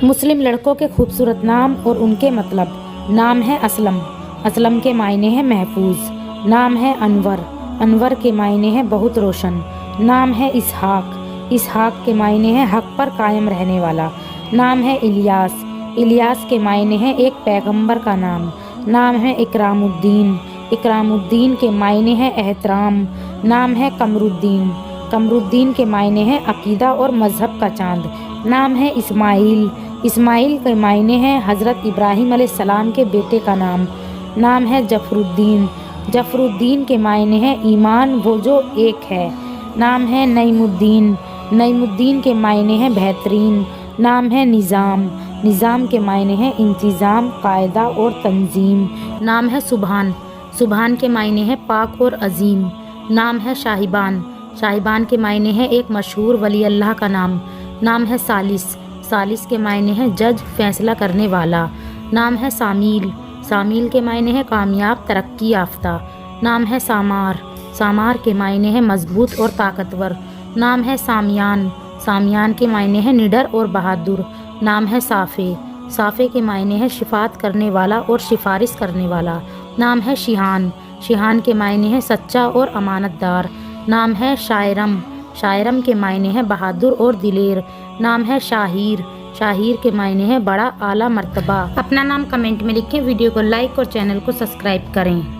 مسلم لڑکوں کے خوبصورت نام اور ان کے مطلب۔ نام ہے اسلم، اسلم کے معنی ہے محفوظ۔ نام ہے انور، انور کے معنی ہے بہت روشن۔ نام ہے اسحاق، اسحاق کے معنی ہے حق پر قائم رہنے والا۔ نام ہے الیاس، الیاس کے معنی ہے ایک پیغمبر کا نام۔ نام ہے اکرام الدین، اکرام الدین کے معنی ہے احترام۔ نام ہے قمر الدین، قمر الدین کے معنی ہے عقیدہ اور مذہب کا چاند۔ نام ہے اسماعیل، اسماعیل کے معنی ہے حضرت ابراہیم علیہ السلام کے بیٹے کا نام۔ نام ہے جعفر الدین، جعفر الدین کے معنی ہے ایمان وہ جو ایک ہے۔ نام ہے نعیم الدین، نعیم الدین کے معنی ہے بہترین۔ نام ہے نظام، نظام کے معنی ہے انتظام، قاعدہ اور تنظیم۔ نام ہے سبحان، سبحان کے معنی ہے پاک اور عظیم۔ نام ہے شاہبان، شاہبان کے معنی ہے ایک مشہور ولی اللہ کا نام۔ نام ہے ثالث، ثالث کے معنی ہے جج، فیصلہ کرنے والا۔ نام ہے سامیل، سامیل کے معنی ہے کامیاب، ترقی یافتہ۔ نام ہے سامار، سامار کے معنی ہے مضبوط اور طاقتور۔ نام ہے سامیان، سامیان کے معنی ہے نڈر اور بہادر۔ نام ہے صافے، صافے کے معنی ہے شفاعت کرنے والا اور سفارش کرنے والا۔ نام ہے شیہان، شیہان کے معنی ہے سچا اور امانت دار۔ نام ہے شاعرم، شاعرم کے معنی ہے بہادر اور دلیر۔ نام ہے شاہیر، شاہیر کے معنی ہے بڑا اعلیٰ مرتبہ۔ اپنا نام کمنٹ میں لکھیں، ویڈیو کو لائک اور چینل کو سبسکرائب کریں۔